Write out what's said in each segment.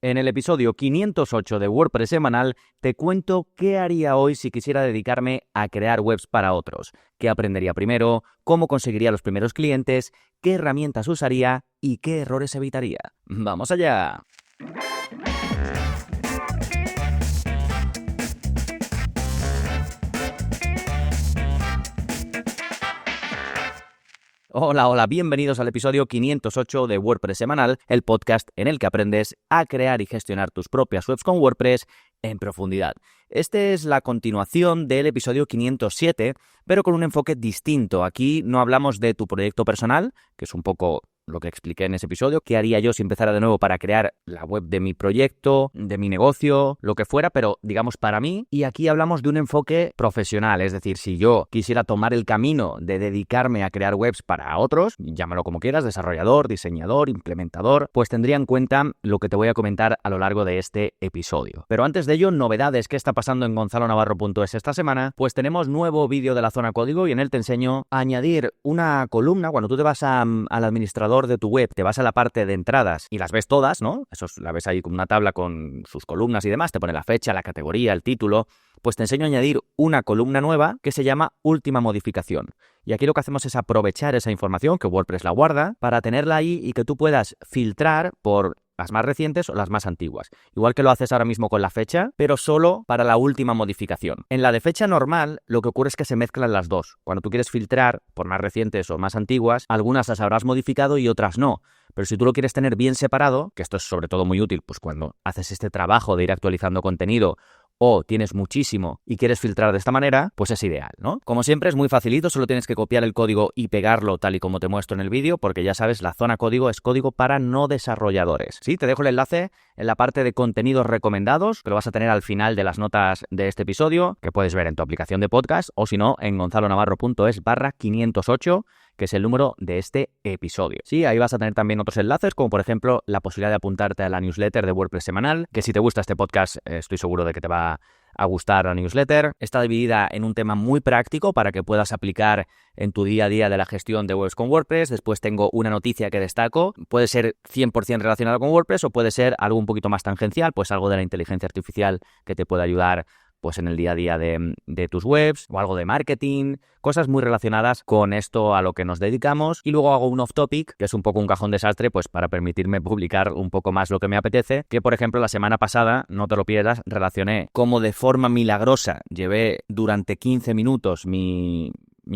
En el episodio 508 de WordPress Semanal te cuento qué haría hoy si quisiera dedicarme a crear webs para otros, qué aprendería primero, cómo conseguiría los primeros clientes, qué herramientas usaría y qué errores evitaría. ¡Vamos allá! Hola, bienvenidos al episodio 508 de WordPress Semanal, el podcast en el que aprendes a crear y gestionar tus propias webs con WordPress en profundidad. Este es la continuación del episodio 507, pero con un enfoque distinto. Aquí no hablamos de tu proyecto personal, que es un poco lo que expliqué en ese episodio, qué haría yo si empezara de nuevo para crear la web de mi proyecto, de mi negocio, lo que fuera, pero digamos para mí. Y aquí hablamos de un enfoque profesional, es decir, si yo quisiera tomar el camino de dedicarme a crear webs para otros, llámalo como quieras, desarrollador, diseñador, implementador, pues tendría en cuenta lo que te voy a comentar a lo largo de este episodio. Pero antes de ello, novedades, ¿qué está pasando en gonzalonavarro.es esta semana? Pues tenemos nuevo vídeo de la zona código y en él te enseño a añadir una columna. Cuando tú te vas al administrador de tu web, te vas a la parte de entradas y las ves todas, ¿no? La ves ahí como una tabla con sus columnas y demás, te pone la fecha, la categoría, el título. Pues te enseño a añadir una columna nueva que se llama última modificación. Y aquí lo que hacemos es aprovechar esa información que WordPress la guarda para tenerla ahí y que tú puedas filtrar por las más recientes o las más antiguas. Igual que lo haces ahora mismo con la fecha, pero solo para la última modificación. En la de fecha normal, lo que ocurre es que se mezclan las dos. Cuando tú quieres filtrar por más recientes o más antiguas, algunas las habrás modificado y otras no. Pero si tú lo quieres tener bien separado, que esto es sobre todo muy útil, pues cuando haces este trabajo de ir actualizando contenido o tienes muchísimo y quieres filtrar de esta manera, pues es ideal, ¿no? Como siempre es muy facilito, solo tienes que copiar el código y pegarlo tal y como te muestro en el vídeo, porque ya sabes, la zona código es código para no desarrolladores. Sí, te dejo el enlace en la parte de contenidos recomendados, que lo vas a tener al final de las notas de este episodio, que puedes ver en tu aplicación de podcast, o si no, en gonzalonavarro.es/508, que es el número de este episodio. Sí, ahí vas a tener también otros enlaces, como por ejemplo la posibilidad de apuntarte a la newsletter de WordPress Semanal, que si te gusta este podcast, estoy seguro de que te va a gustar la newsletter. Está dividida en un tema muy práctico para que puedas aplicar en tu día a día de la gestión de webs con WordPress. Después tengo una noticia que destaco. Puede ser 100% relacionada con WordPress o puede ser algo un poquito más tangencial, pues algo de la inteligencia artificial que te puede ayudar pues en el día a día de tus webs, o algo de marketing, cosas muy relacionadas con esto a lo que nos dedicamos. Y luego hago un off-topic, que es un poco un cajón desastre, pues para permitirme publicar un poco más lo que me apetece, que por ejemplo la semana pasada, no te lo pierdas, relacioné cómo de forma milagrosa llevé durante 15 minutos mi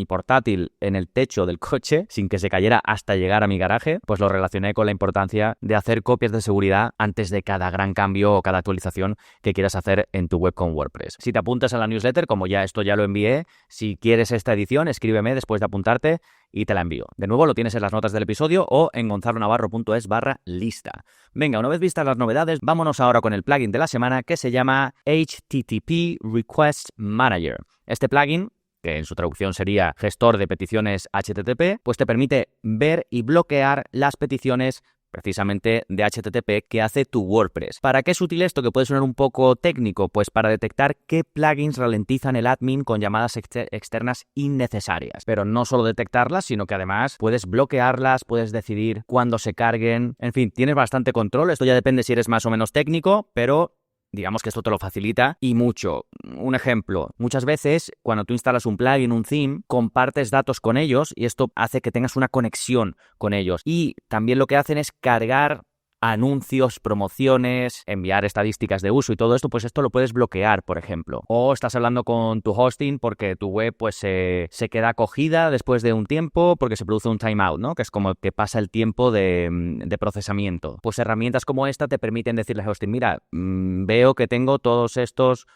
portátil en el techo del coche sin que se cayera hasta llegar a mi garaje. Pues lo relacioné con la importancia de hacer copias de seguridad antes de cada gran cambio o cada actualización que quieras hacer en tu web con WordPress. Si te apuntas a la newsletter, como ya lo envié, si quieres esta edición, escríbeme después de apuntarte y te la envío. De nuevo, lo tienes en las notas del episodio o en gonzalonavarro.es/lista. Venga, una vez vistas las novedades, vámonos ahora con el plugin de la semana que se llama HTTP Request Manager. Este plugin, que en su traducción sería gestor de peticiones HTTP, pues te permite ver y bloquear las peticiones precisamente de HTTP que hace tu WordPress. ¿Para qué es útil esto? Que puede sonar un poco técnico, pues para detectar qué plugins ralentizan el admin con llamadas externas innecesarias. Pero no solo detectarlas, sino que además puedes bloquearlas, puedes decidir cuándo se carguen. En fin, tienes bastante control. Esto ya depende si eres más o menos técnico, pero digamos que esto te lo facilita y mucho. Un ejemplo, muchas veces cuando tú instalas un plugin, un theme, compartes datos con ellos y esto hace que tengas una conexión con ellos. Y también lo que hacen es cargar anuncios, promociones, enviar estadísticas de uso y todo esto, pues esto lo puedes bloquear, por ejemplo. O estás hablando con tu hosting porque tu web pues se queda acogida después de un tiempo porque se produce un timeout, ¿no? Que es como que pasa el tiempo de procesamiento. Pues herramientas como esta te permiten decirle al hosting, mira, veo que tengo todos estas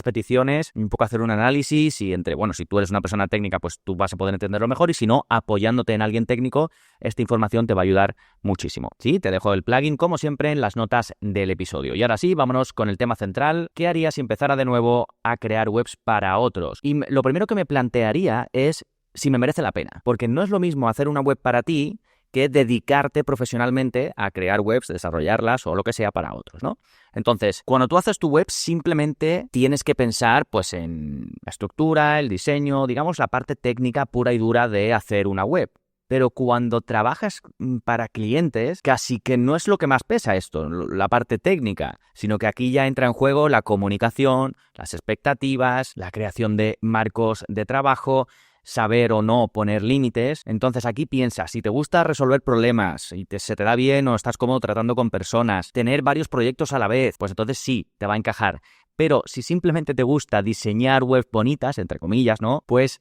peticiones, un poco hacer un análisis y si tú eres una persona técnica, pues tú vas a poder entenderlo mejor y si no, apoyándote en alguien técnico, esta información te va a ayudar muchísimo. Sí, te dejo el plugin como siempre en las notas del episodio. Y ahora sí, vámonos con el tema central. ¿Qué harías si empezara de nuevo a crear webs para otros? Y lo primero que me plantearía es si me merece la pena, porque no es lo mismo hacer una web para ti que dedicarte profesionalmente a crear webs, desarrollarlas o lo que sea para otros, ¿no? Entonces, cuando tú haces tu web, simplemente tienes que pensar pues en la estructura, el diseño, digamos la parte técnica pura y dura de hacer una web. Pero cuando trabajas para clientes, casi que no es lo que más pesa esto, la parte técnica, sino que aquí ya entra en juego la comunicación, las expectativas, la creación de marcos de trabajo, saber o no poner límites. Entonces aquí piensa, si te gusta resolver problemas y se te da bien o estás cómodo tratando con personas, tener varios proyectos a la vez, pues entonces sí, te va a encajar. Pero si simplemente te gusta diseñar webs bonitas, entre comillas, ¿no? Pues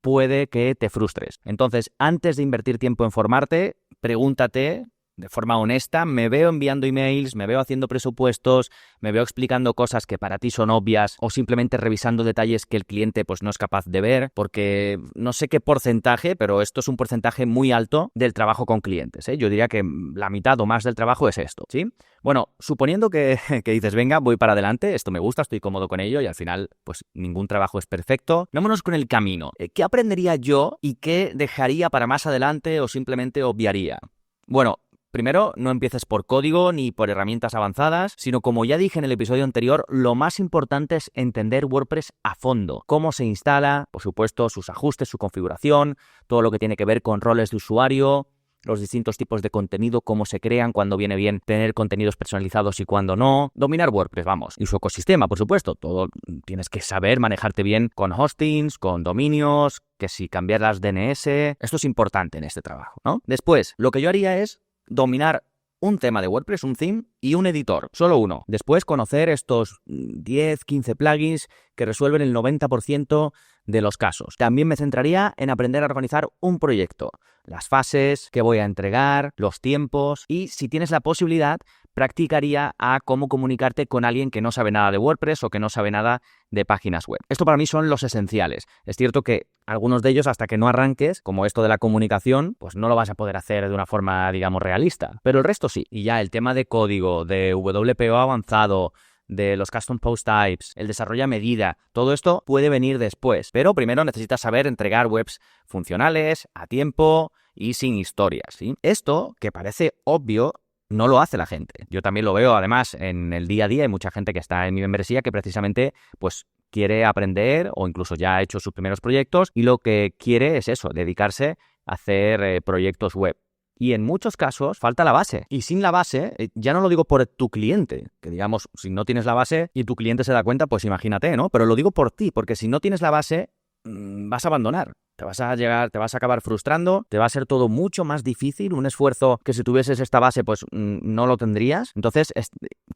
puede que te frustres. Entonces, antes de invertir tiempo en formarte, pregúntate de forma honesta, me veo enviando emails, me veo haciendo presupuestos, me veo explicando cosas que para ti son obvias o simplemente revisando detalles que el cliente pues no es capaz de ver, porque no sé qué porcentaje, pero esto es un porcentaje muy alto del trabajo con clientes, ¿eh? Yo diría que la mitad o más del trabajo es esto, ¿sí? Bueno, suponiendo que dices, venga, voy para adelante, esto me gusta, estoy cómodo con ello y al final pues ningún trabajo es perfecto, vámonos con el camino. ¿Qué aprendería yo y qué dejaría para más adelante o simplemente obviaría? Bueno, primero, no empieces por código ni por herramientas avanzadas, sino como ya dije en el episodio anterior, lo más importante es entender WordPress a fondo. Cómo se instala, por supuesto, sus ajustes, su configuración, todo lo que tiene que ver con roles de usuario, los distintos tipos de contenido, cómo se crean, cuándo viene bien tener contenidos personalizados y cuándo no. Dominar WordPress, vamos. Y su ecosistema, por supuesto. Todo tienes que saber manejarte bien con hostings, con dominios, que si cambiar las DNS. Esto es importante en este trabajo, ¿no? Después, lo que yo haría es dominar un tema de WordPress, un theme y un editor, solo uno. Después conocer estos 10, 15 plugins que resuelven el 90% de los casos. También me centraría en aprender a organizar un proyecto, las fases que voy a entregar, los tiempos y, si tienes la posibilidad, practicaría a cómo comunicarte con alguien que no sabe nada de WordPress o que no sabe nada de páginas web. Esto para mí son los esenciales. Es cierto que algunos de ellos, hasta que no arranques, como esto de la comunicación, pues no lo vas a poder hacer de una forma, digamos, realista. Pero el resto sí. Y ya el tema de código, de WPO avanzado, de los custom post types, el desarrollo a medida, todo esto puede venir después. Pero primero necesitas saber entregar webs funcionales, a tiempo y sin historias, ¿sí? Esto, que parece obvio, no lo hace la gente. Yo también lo veo, además, en el día a día. Hay mucha gente que está en mi membresía que precisamente, pues, quiere aprender o incluso ya ha hecho sus primeros proyectos y lo que quiere es eso, dedicarse a hacer proyectos web. Y en muchos casos falta la base. Y sin la base, ya no lo digo por tu cliente, que digamos, si no tienes la base y tu cliente se da cuenta, pues imagínate, ¿no? Pero lo digo por ti, porque si no tienes la base, vas a abandonar. Te vas a acabar frustrando, te va a ser todo mucho más difícil, un esfuerzo que si tuvieses esta base pues no lo tendrías. Entonces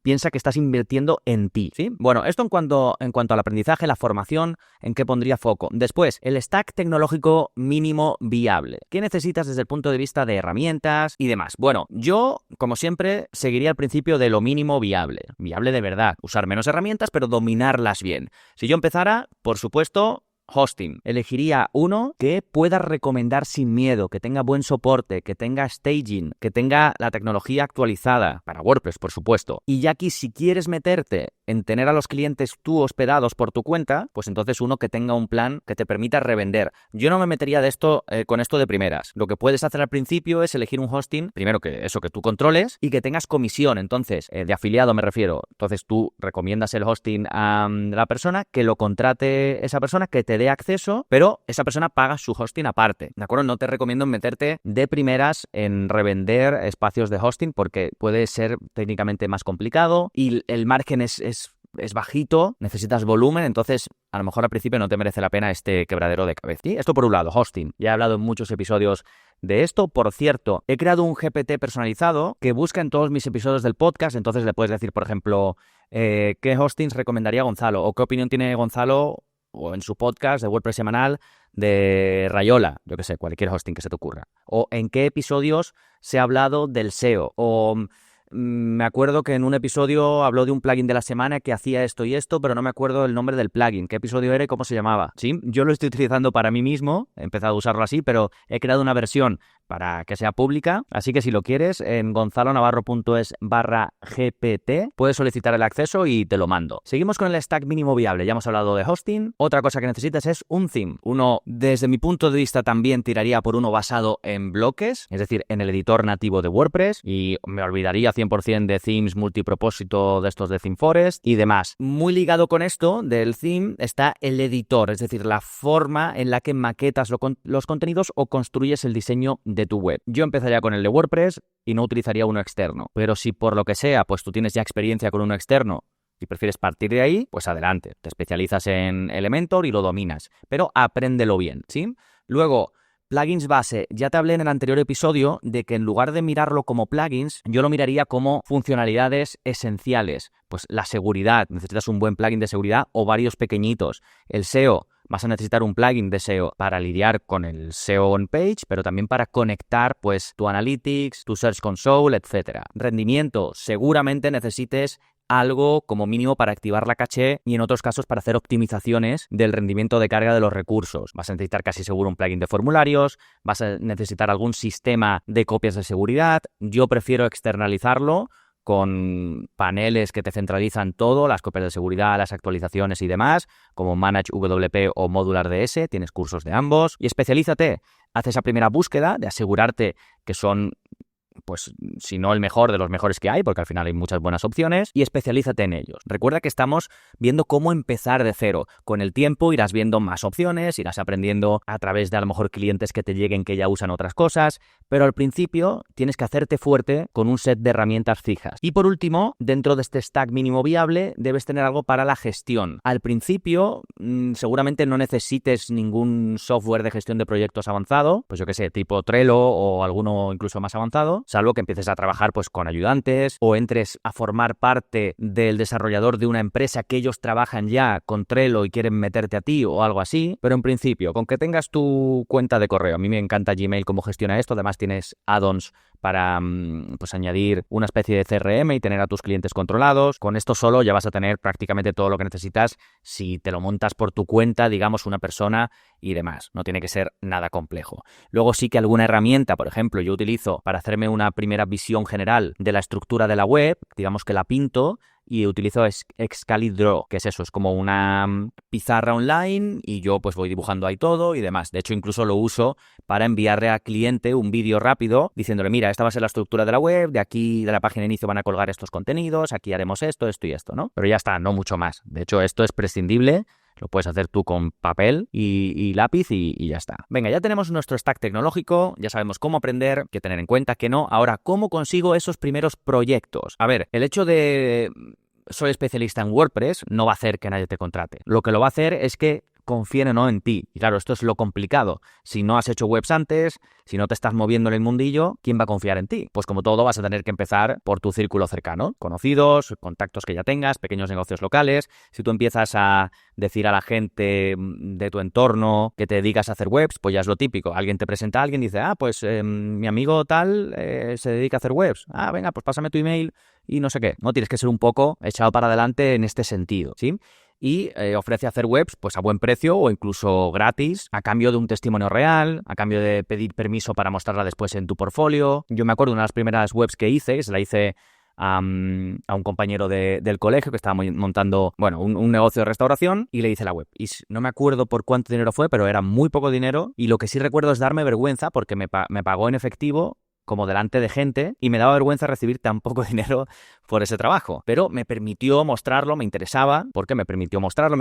piensa que estás invirtiendo en ti, ¿sí? Bueno, esto en cuanto al aprendizaje, la formación, ¿en qué pondría foco? Después, el stack tecnológico mínimo viable. ¿Qué necesitas desde el punto de vista de herramientas y demás? Bueno, yo, como siempre, seguiría el principio de lo mínimo viable. Viable de verdad. Usar menos herramientas, pero dominarlas bien. Si yo empezara, por supuesto, hosting. Elegiría uno que pueda recomendar sin miedo, que tenga buen soporte, que tenga staging, que tenga la tecnología actualizada, para WordPress, por supuesto. Y ya aquí, si quieres meterte en tener a los clientes tú hospedados por tu cuenta, pues entonces uno que tenga un plan que te permita revender. Yo no me metería con esto de primeras. Lo que puedes hacer al principio es elegir un hosting, primero que tú controles y que tengas comisión. Entonces, de afiliado me refiero. Entonces tú recomiendas el hosting a la persona, que lo contrate esa persona, que te dé acceso, pero esa persona paga su hosting aparte, ¿de acuerdo? No te recomiendo meterte de primeras en revender espacios de hosting porque puede ser técnicamente más complicado y el margen es bajito, necesitas volumen, entonces a lo mejor al principio no te merece la pena este quebradero de cabeza. ¿Sí? Esto por un lado, hosting. Ya he hablado en muchos episodios de esto. Por cierto, he creado un GPT personalizado que busca en todos mis episodios del podcast, entonces le puedes decir, por ejemplo, ¿qué hostings recomendaría Gonzalo? O ¿qué opinión tiene Gonzalo o en su podcast de WordPress semanal de Rayola? Yo que sé, cualquier hosting que se te ocurra. O ¿en qué episodios se ha hablado del SEO? O me acuerdo que en un episodio habló de un plugin de la semana que hacía esto y esto, pero no me acuerdo el nombre del plugin, qué episodio era y cómo se llamaba. ¿Sí? Yo lo estoy utilizando para mí mismo, he empezado a usarlo así, pero he creado una versión para que sea pública. Así que si lo quieres, en gonzalonavarro.es/gpt puedes solicitar el acceso y te lo mando. Seguimos con el stack mínimo viable. Ya hemos hablado de hosting. Otra cosa que necesitas es un theme. Uno, desde mi punto de vista, también tiraría por uno basado en bloques, es decir, en el editor nativo de WordPress, y me olvidaría 100% de themes multipropósito de estos de ThemeForest y demás. Muy ligado con esto del theme está el editor, es decir, la forma en la que maquetas los contenidos o construyes el diseño de tu web. Yo empezaría con el de WordPress y no utilizaría uno externo, pero si por lo que sea, pues tú tienes ya experiencia con uno externo y prefieres partir de ahí, pues adelante, te especializas en Elementor y lo dominas, pero apréndelo bien, ¿sí? Luego, plugins base. Ya te hablé en el anterior episodio de que en lugar de mirarlo como plugins, yo lo miraría como funcionalidades esenciales. Pues la seguridad, necesitas un buen plugin de seguridad o varios pequeñitos. El SEO, vas a necesitar un plugin de SEO para lidiar con el SEO on page, pero también para conectar pues tu Analytics, tu Search Console, etc. Rendimiento, seguramente necesites algo como mínimo para activar la caché y en otros casos para hacer optimizaciones del rendimiento de carga de los recursos. Vas a necesitar casi seguro un plugin de formularios, vas a necesitar algún sistema de copias de seguridad. Yo prefiero externalizarlo con paneles que te centralizan todo, las copias de seguridad, las actualizaciones y demás, como Manage WP o Modular DS, tienes cursos de ambos. Y especialízate, haz esa primera búsqueda de asegurarte que son, pues, si no el mejor de los mejores que hay, porque al final hay muchas buenas opciones, y especialízate en ellos. Recuerda que estamos viendo cómo empezar de cero. Con el tiempo irás viendo más opciones, irás aprendiendo a través de a lo mejor clientes que te lleguen que ya usan otras cosas, pero al principio tienes que hacerte fuerte con un set de herramientas fijas. Y por último, dentro de este stack mínimo viable, debes tener algo para la gestión. Al principio, seguramente no necesites ningún software de gestión de proyectos avanzado, pues yo qué sé, tipo Trello o alguno incluso más avanzado, salvo que empieces a trabajar pues con ayudantes o entres a formar parte del desarrollador de una empresa que ellos trabajan ya con Trello y quieren meterte a ti o algo así. Pero en principio, con que tengas tu cuenta de correo, a mí me encanta Gmail cómo gestiona esto, además tienes add-ons para pues añadir una especie de CRM y tener a tus clientes controlados. Con esto solo ya vas a tener prácticamente todo lo que necesitas si te lo montas por tu cuenta, digamos, una persona y demás. No tiene que ser nada complejo. Luego sí que alguna herramienta, por ejemplo, yo utilizo para hacerme una primera visión general de la estructura de la web, digamos que la pinto, y utilizo Excalibur, que es eso, es como una pizarra online y yo pues voy dibujando ahí todo y demás. De hecho, incluso lo uso para enviarle al cliente un vídeo rápido diciéndole, mira, esta va a ser la estructura de la web, de aquí de la página de inicio van a colgar estos contenidos, aquí haremos esto, esto y esto, ¿no? Pero ya está, no mucho más. De hecho, esto es prescindible. Lo puedes hacer tú con papel y lápiz y ya está. Venga, ya tenemos nuestro stack tecnológico, ya sabemos cómo aprender, qué tener en cuenta, qué no. Ahora, ¿cómo consigo esos primeros proyectos? A ver, el hecho de soy especialista en WordPress no va a hacer que nadie te contrate. Lo que lo va a hacer es que confíen o no en ti. Y claro, esto es lo complicado. Si no has hecho webs antes, si no te estás moviendo en el mundillo, ¿quién va a confiar en ti? Pues como todo, vas a tener que empezar por tu círculo cercano. Conocidos, contactos que ya tengas, pequeños negocios locales. Si tú empiezas a decir a la gente de tu entorno que te dedicas a hacer webs, pues ya es lo típico. Alguien te presenta a alguien y dice, pues mi amigo tal se dedica a hacer webs. Venga, pues pásame tu email y no sé qué. No, tienes que ser un poco echado para adelante en este sentido, ¿sí? Y ofrece hacer webs pues a buen precio o incluso gratis, a cambio de un testimonio real, a cambio de pedir permiso para mostrarla después en tu portfolio. Yo me acuerdo de una de las primeras webs que hice, que se la hice a un compañero del colegio que estaba montando, bueno, un negocio de restauración, y le hice la web. Y no me acuerdo por cuánto dinero fue, pero era muy poco dinero, y lo que sí recuerdo es darme vergüenza porque me pagó en efectivo como delante de gente y me daba vergüenza recibir tan poco dinero por ese trabajo. Pero me permitió mostrarlo, me interesaba, porque me permitió mostrarlo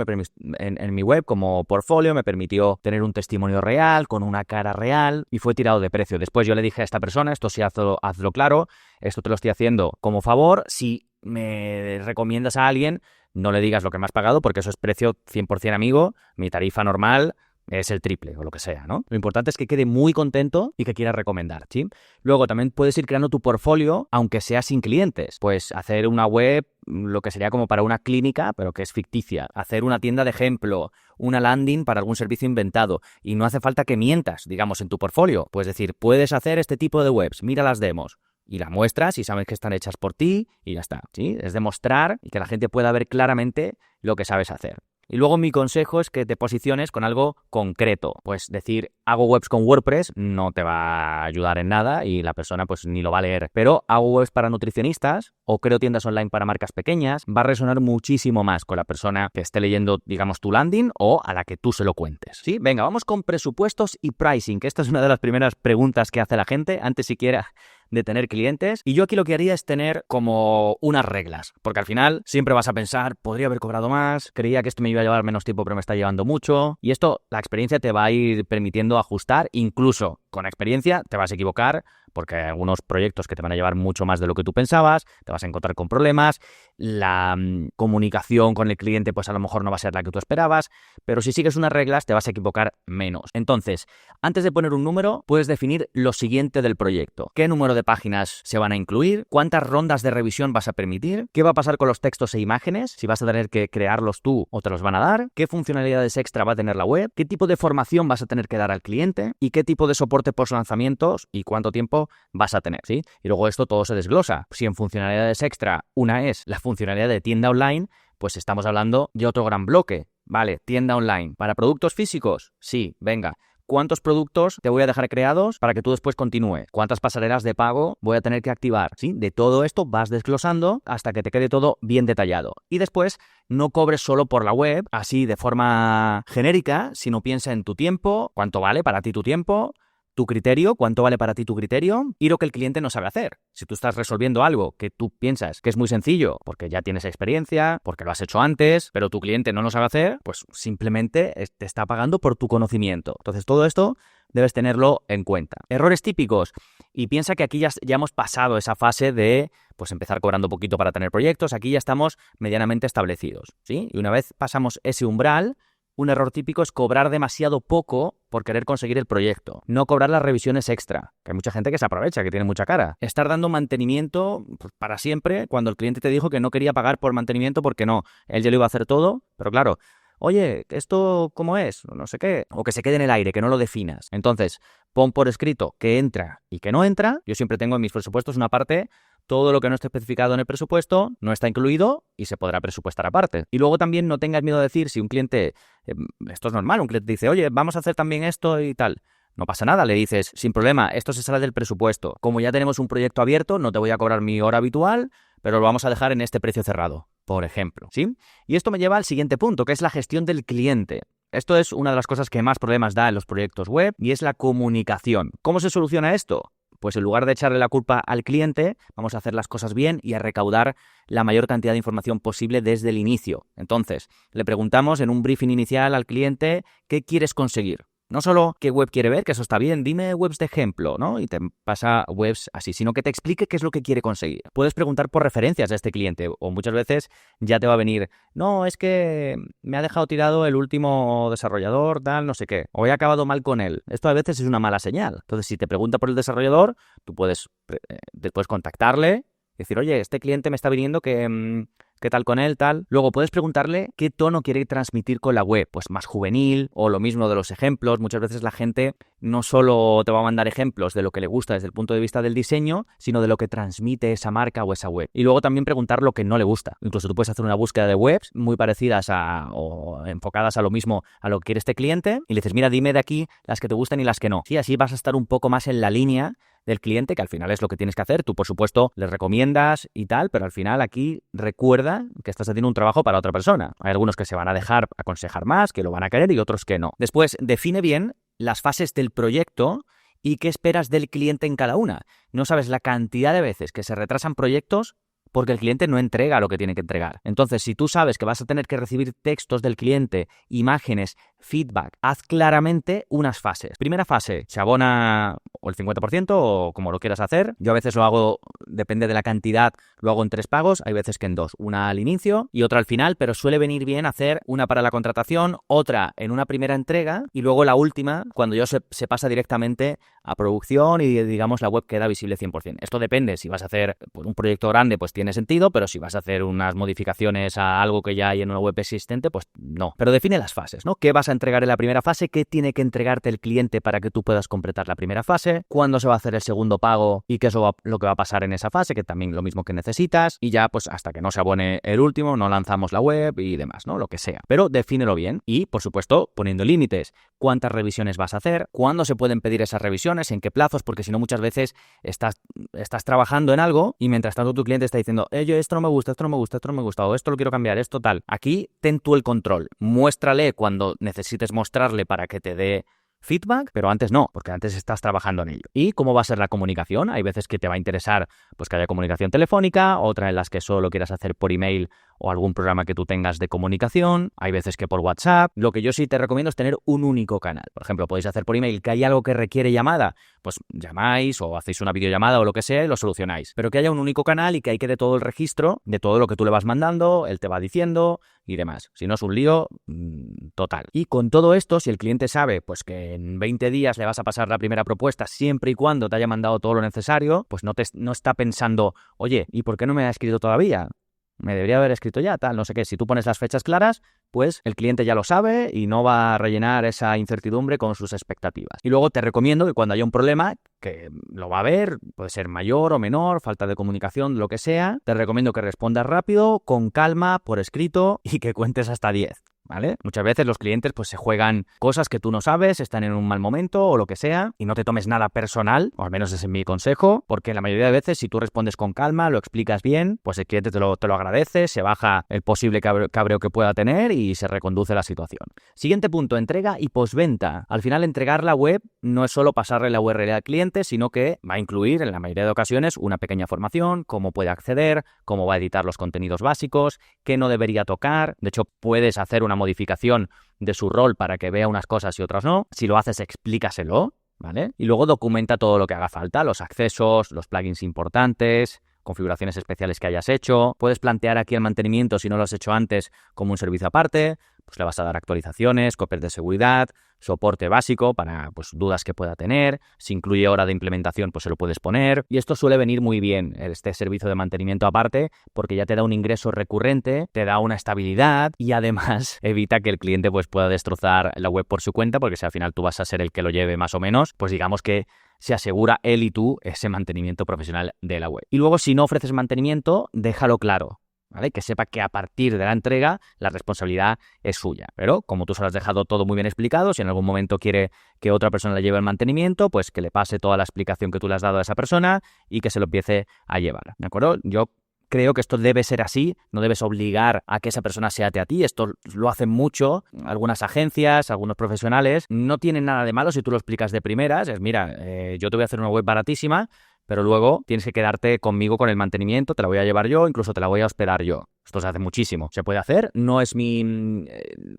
en mi web como portfolio, me permitió tener un testimonio real, con una cara real, y fue tirado de precio. Después yo le dije a esta persona, esto sí hazlo claro, esto te lo estoy haciendo como favor, si me recomiendas a alguien, no le digas lo que me has pagado, porque eso es precio 100% amigo, mi tarifa normal es el triple o lo que sea, ¿no? Lo importante es que quede muy contento y que quiera recomendar, ¿sí? Luego también puedes ir creando tu portfolio, aunque sea sin clientes. Pues hacer una web, lo que sería como para una clínica, pero que es ficticia. Hacer una tienda de ejemplo, una landing para algún servicio inventado. Y no hace falta que mientas, digamos, en tu portfolio. Puedes decir, puedes hacer este tipo de webs, mira las demos. Y la muestras y sabes que están hechas por ti y ya está, ¿sí? Es demostrar y que la gente pueda ver claramente lo que sabes hacer. Y luego mi consejo es que te posiciones con algo concreto. Pues decir, hago webs con WordPress no te va a ayudar en nada y la persona pues ni lo va a leer. Pero hago webs para nutricionistas o creo tiendas online para marcas pequeñas, va a resonar muchísimo más con la persona que esté leyendo, digamos, tu landing o a la que tú se lo cuentes. ¿Sí? Venga, vamos con presupuestos y pricing, que esta es una de las primeras preguntas que hace la gente antes siquiera de tener clientes. Y yo aquí lo que haría es tener como unas reglas, porque al final siempre vas a pensar, podría haber cobrado más, creía que esto me iba a llevar menos tiempo pero me está llevando mucho, y esto la experiencia te va a ir permitiendo ajustar. Incluso con experiencia te vas a equivocar porque hay algunos proyectos que te van a llevar mucho más de lo que tú pensabas, te vas a encontrar con problemas, la comunicación con el cliente pues a lo mejor no va a ser la que tú esperabas, pero si sigues unas reglas te vas a equivocar menos. Entonces, antes de poner un número, puedes definir lo siguiente del proyecto. ¿Qué número de páginas se van a incluir? ¿Cuántas rondas de revisión vas a permitir? ¿Qué va a pasar con los textos e imágenes? Si vas a tener que crearlos tú o te los van a dar. ¿Qué funcionalidades extra va a tener la web? ¿Qué tipo de formación vas a tener que dar al cliente? ¿Y qué tipo de soporte post lanzamientos y cuánto tiempo vas a tener? ¿Sí? Y luego esto todo se desglosa. Si en funcionalidades extra una es la funcionalidad de tienda online, pues estamos hablando de otro gran bloque. Vale, tienda online. ¿Para productos físicos? Sí, venga. ¿Cuántos productos te voy a dejar creados para que tú después continúes? ¿Cuántas pasarelas de pago voy a tener que activar? ¿Sí? De todo esto vas desglosando hasta que te quede todo bien detallado. Y después no cobres solo por la web, así de forma genérica, sino piensa en tu tiempo, cuánto vale para ti tu tiempo, tu criterio, cuánto vale para ti tu criterio y lo que el cliente no sabe hacer. Si tú estás resolviendo algo que tú piensas que es muy sencillo porque ya tienes experiencia, porque lo has hecho antes, pero tu cliente no lo sabe hacer, pues simplemente te está pagando por tu conocimiento. Entonces todo esto debes tenerlo en cuenta. Errores típicos. Y piensa que aquí ya hemos pasado esa fase de pues empezar cobrando poquito para tener proyectos. Aquí ya estamos medianamente establecidos, ¿sí? Y una vez pasamos ese umbral, un error típico es cobrar demasiado poco por querer conseguir el proyecto. No cobrar las revisiones extra, que hay mucha gente que se aprovecha, que tiene mucha cara. Estar dando mantenimiento pues, para siempre cuando el cliente te dijo que no quería pagar por mantenimiento porque no, él ya lo iba a hacer todo, pero claro, oye, ¿esto cómo es? No sé qué. O que se quede en el aire, que no lo definas. Entonces, pon por escrito que entra y que no entra. Yo siempre tengo en mis presupuestos una parte. Todo lo que no esté especificado en el presupuesto no está incluido y se podrá presupuestar aparte. Y luego también no tengas miedo de decir si un cliente, esto es normal, un cliente dice, oye, vamos a hacer también esto y tal. No pasa nada, le dices, sin problema, esto se sale del presupuesto. Como ya tenemos un proyecto abierto, no te voy a cobrar mi hora habitual, pero lo vamos a dejar en este precio cerrado, por ejemplo, ¿sí? Y esto me lleva al siguiente punto, que es la gestión del cliente. Esto es una de las cosas que más problemas da en los proyectos web y es la comunicación. ¿Cómo se soluciona esto? Pues en lugar de echarle la culpa al cliente, vamos a hacer las cosas bien y a recaudar la mayor cantidad de información posible desde el inicio. Entonces, le preguntamos en un briefing inicial al cliente qué quieres conseguir. No solo qué web quiere ver, que eso está bien, dime webs de ejemplo, ¿no? Y te pasa webs así, sino que te explique qué es lo que quiere conseguir. Puedes preguntar por referencias de este cliente o muchas veces ya te va a venir, no, es que me ha dejado tirado el último desarrollador, tal, no sé qué, o he acabado mal con él. Esto a veces es una mala señal. Entonces, si te pregunta por el desarrollador, tú puedes contactarle y decir, oye, este cliente me está viniendo que... ¿Qué tal con él, tal? Luego puedes preguntarle qué tono quiere transmitir con la web. Pues más juvenil o lo mismo de los ejemplos. Muchas veces la gente no solo te va a mandar ejemplos de lo que le gusta desde el punto de vista del diseño, sino de lo que transmite esa marca o esa web. Y luego también preguntar lo que no le gusta. Incluso tú puedes hacer una búsqueda de webs muy parecidas o enfocadas a lo mismo a lo que quiere este cliente y le dices, mira, dime de aquí las que te gustan y las que no. Sí, así vas a estar un poco más en la línea del cliente, que al final es lo que tienes que hacer. Tú, por supuesto, les recomiendas y tal, pero al final aquí recuerda que estás haciendo un trabajo para otra persona. Hay algunos que se van a dejar aconsejar más, que lo van a querer y otros que no. Después, define bien las fases del proyecto y qué esperas del cliente en cada una. No sabes la cantidad de veces que se retrasan proyectos porque el cliente no entrega lo que tiene que entregar. Entonces, si tú sabes que vas a tener que recibir textos del cliente, imágenes, feedback, haz claramente unas fases. Primera fase, se abona o el 50% o como lo quieras hacer. Yo a veces lo hago, depende de la cantidad, lo hago en 3 pagos, hay veces que en 2. Una al inicio y otra al final, pero suele venir bien hacer una para la contratación, otra en una primera entrega y luego la última cuando ya se pasa directamente a producción y digamos la web queda visible 100%. Esto depende, si vas a hacer un proyecto grande pues tiene sentido, pero si vas a hacer unas modificaciones a algo que ya hay en una web existente pues no. Pero define las fases, ¿no? ¿Qué vas a a entregar en la primera fase, qué tiene que entregarte el cliente para que tú puedas completar la primera fase, cuándo se va a hacer el segundo pago y qué es lo que va a pasar en esa fase, que también lo mismo que necesitas, y ya pues hasta que no se abone el último, no lanzamos la web y demás, ¿no? Lo que sea. Pero defínelo bien y, por supuesto, poniendo límites. ¿Cuántas revisiones vas a hacer? ¿Cuándo se pueden pedir esas revisiones? ¿En qué plazos? Porque si no, muchas veces estás trabajando en algo y mientras tanto tu cliente está diciendo, yo esto no me gusta, esto no me gusta, esto no me gusta, o esto lo quiero cambiar, esto tal. Aquí ten tú el control. Muéstrale cuando necesites mostrarle para que te dé feedback, pero antes no, porque antes estás trabajando en ello. ¿Y cómo va a ser la comunicación? Hay veces que te va a interesar pues que haya comunicación telefónica, otra en las que solo quieras hacer por email o algún programa que tú tengas de comunicación. Hay veces que por WhatsApp. Lo que yo sí te recomiendo es tener un único canal. Por ejemplo, podéis hacer por email que hay algo que requiere llamada, pues llamáis o hacéis una videollamada o lo que sea y lo solucionáis. Pero que haya un único canal y que ahí quede todo el registro de todo lo que tú le vas mandando, él te va diciendo y demás. Si no es un lío total. Y con todo esto, si el cliente sabe pues que en 20 días le vas a pasar la primera propuesta siempre y cuando te haya mandado todo lo necesario, pues no está pensando, oye, ¿y por qué no me ha escrito todavía? Me debería haber escrito ya, tal, no sé qué. Si tú pones las fechas claras, pues el cliente ya lo sabe y no va a rellenar esa incertidumbre con sus expectativas. Y luego te recomiendo que cuando haya un problema, que lo va a haber, puede ser mayor o menor, falta de comunicación, lo que sea, te recomiendo que respondas rápido, con calma, por escrito y que cuentes hasta 10. ¿Vale? Muchas veces los clientes pues se juegan cosas que tú no sabes, están en un mal momento o lo que sea, y no te tomes nada personal, o al menos ese es mi consejo, porque la mayoría de veces si tú respondes con calma, lo explicas bien, pues el cliente te lo agradece, se baja el posible cabreo que pueda tener y se reconduce la situación. Siguiente punto, entrega y postventa. Al final entregar la web no es solo pasarle la URL al cliente, sino que va a incluir en la mayoría de ocasiones una pequeña formación, cómo puede acceder, cómo va a editar los contenidos básicos, qué no debería tocar. De hecho, puedes hacer una modificación de su rol para que vea unas cosas y otras no. Si lo haces, explícaselo, ¿vale? Y luego documenta todo lo que haga falta, los accesos, los plugins importantes, configuraciones especiales que hayas hecho. Puedes plantear aquí el mantenimiento, si no lo has hecho antes, como un servicio aparte. Pues le vas a dar actualizaciones, copias de seguridad, soporte básico para pues dudas que pueda tener. Si incluye hora de implementación, pues se lo puedes poner. Y esto suele venir muy bien, este servicio de mantenimiento aparte, porque ya te da un ingreso recurrente, te da una estabilidad y además evita que el cliente pues pueda destrozar la web por su cuenta, porque si al final tú vas a ser el que lo lleve más o menos, pues digamos que se asegura él y tú ese mantenimiento profesional de la web. Y luego, si no ofreces mantenimiento, déjalo claro, ¿vale? Que sepa que a partir de la entrega la responsabilidad es suya. Pero como tú se lo has dejado todo muy bien explicado, si en algún momento quiere que otra persona le lleve el mantenimiento, pues que le pase toda la explicación que tú le has dado a esa persona y que se lo empiece a llevar, ¿de acuerdo? Yo creo que esto debe ser así, no debes obligar a que esa persona se ate a ti, esto lo hacen mucho algunas agencias, algunos profesionales, no tienen nada de malo si tú lo explicas de primeras, es mira, yo te voy a hacer una web baratísima, pero luego tienes que quedarte conmigo con el mantenimiento, te la voy a llevar yo, incluso te la voy a hospedar yo. Esto se hace muchísimo. Se puede hacer, no es mi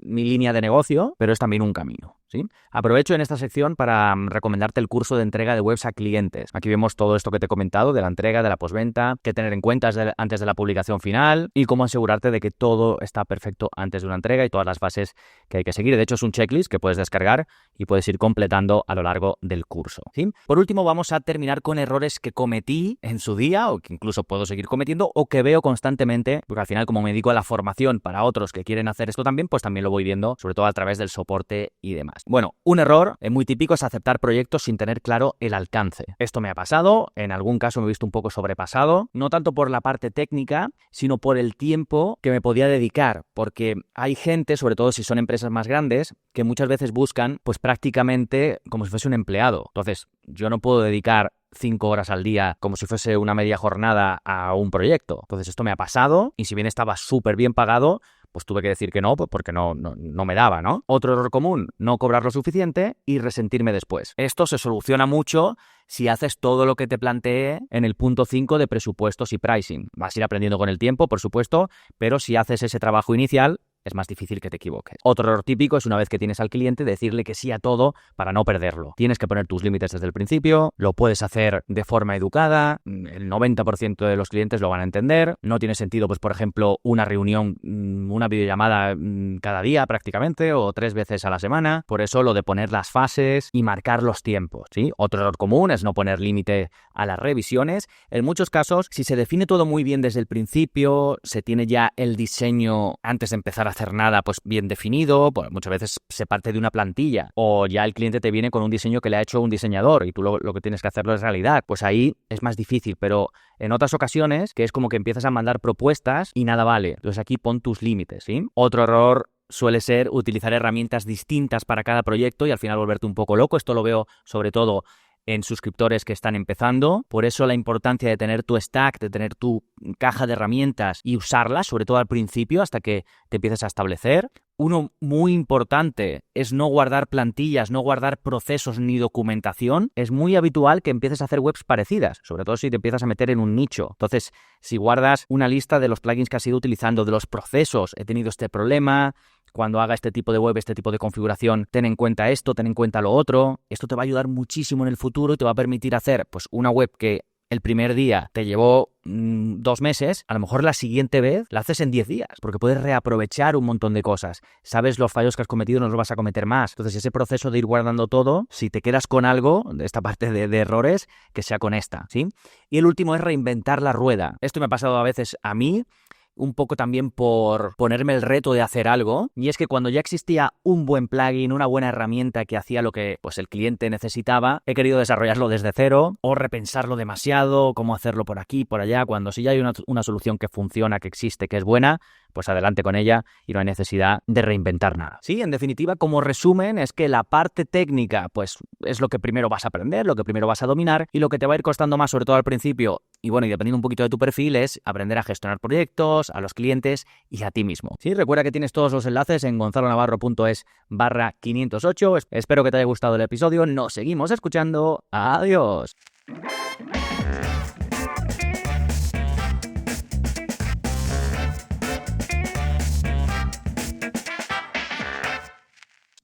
línea de negocio, pero es también un camino, ¿sí? Aprovecho en esta sección para recomendarte el curso de entrega de webs a clientes. Aquí vemos todo esto que te he comentado, de la entrega, de la postventa, qué tener en cuenta antes de la publicación final y cómo asegurarte de que todo está perfecto antes de una entrega y todas las fases que hay que seguir. De hecho, es un checklist que puedes descargar y puedes ir completando a lo largo del curso, ¿sí? Por último, vamos a terminar con errores que cometí en su día o que incluso puedo seguir cometiendo o que veo constantemente, porque al final, como me dedico a la formación para otros que quieren hacer esto también, pues también lo voy viendo, sobre todo a través del soporte y demás. Bueno, un error muy típico es aceptar proyectos sin tener claro el alcance. Esto me ha pasado, en algún caso me he visto un poco sobrepasado, no tanto por la parte técnica, sino por el tiempo que me podía dedicar, porque hay gente, sobre todo si son empresas más grandes, que muchas veces buscan pues prácticamente como si fuese un empleado. Entonces, yo no puedo dedicar 5 horas al día como si fuese una media jornada a un proyecto. Entonces esto me ha pasado y si bien estaba súper bien pagado, pues tuve que decir que no, porque no me daba, ¿no? Otro error común, no cobrar lo suficiente y resentirme después. Esto se soluciona mucho si haces todo lo que te planteé en el punto 5 de presupuestos y pricing. Vas a ir aprendiendo con el tiempo, por supuesto, pero si haces ese trabajo inicial, es más difícil que te equivoques. Otro error típico es una vez que tienes al cliente decirle que sí a todo para no perderlo. Tienes que poner tus límites desde el principio, lo puedes hacer de forma educada, el 90% de los clientes lo van a entender, no tiene sentido, pues por ejemplo, una reunión, una videollamada cada día prácticamente o 3 veces a la semana, por eso lo de poner las fases y marcar los tiempos, ¿sí? Otro error común es no poner límite a las revisiones. En muchos casos, si se define todo muy bien desde el principio, se tiene ya el diseño antes de empezar a hacer nada pues bien definido, pues muchas veces se parte de una plantilla o ya el cliente te viene con un diseño que le ha hecho un diseñador y tú lo que tienes que hacerlo es realidad. Pues ahí es más difícil, pero en otras ocasiones que es como que empiezas a mandar propuestas y nada vale. Entonces aquí pon tus límites, ¿sí? Otro error suele ser utilizar herramientas distintas para cada proyecto y al final volverte un poco loco. Esto lo veo sobre todo en suscriptores que están empezando. Por eso la importancia de tener tu stack, de tener tu caja de herramientas y usarlas, sobre todo al principio, hasta que te empieces a establecer. Uno muy importante es no guardar plantillas, no guardar procesos ni documentación. Es muy habitual que empieces a hacer webs parecidas, sobre todo si te empiezas a meter en un nicho. Entonces, si guardas una lista de los plugins que has ido utilizando, de los procesos, he tenido este problema, cuando haga este tipo de web, este tipo de configuración, ten en cuenta esto, ten en cuenta lo otro. Esto te va a ayudar muchísimo en el futuro y te va a permitir hacer pues una web que el primer día te llevó 2 meses, a lo mejor la siguiente vez la haces en 10 días, porque puedes reaprovechar un montón de cosas. Sabes los fallos que has cometido, no los vas a cometer más. Entonces, ese proceso de ir guardando todo, si te quedas con algo de esta parte de errores, que sea con esta, ¿sí? Y el último es reinventar la rueda. Esto me ha pasado a veces a mí, un poco también por ponerme el reto de hacer algo, y es que cuando ya existía un buen plugin, una buena herramienta que hacía lo que pues el cliente necesitaba, he querido desarrollarlo desde cero o repensarlo demasiado, cómo hacerlo por aquí, por allá, cuando si ya hay una solución que funciona, que existe, que es buena, pues adelante con ella y no hay necesidad de reinventar nada. Sí, en definitiva, como resumen, es que la parte técnica pues es lo que primero vas a aprender, lo que primero vas a dominar, y lo que te va a ir costando más, sobre todo al principio, y bueno, y dependiendo un poquito de tu perfil, es aprender a gestionar proyectos, a los clientes y a ti mismo. Sí, recuerda que tienes todos los enlaces en gonzalonavarro.es/508. Espero que te haya gustado el episodio. Nos seguimos escuchando. Adiós.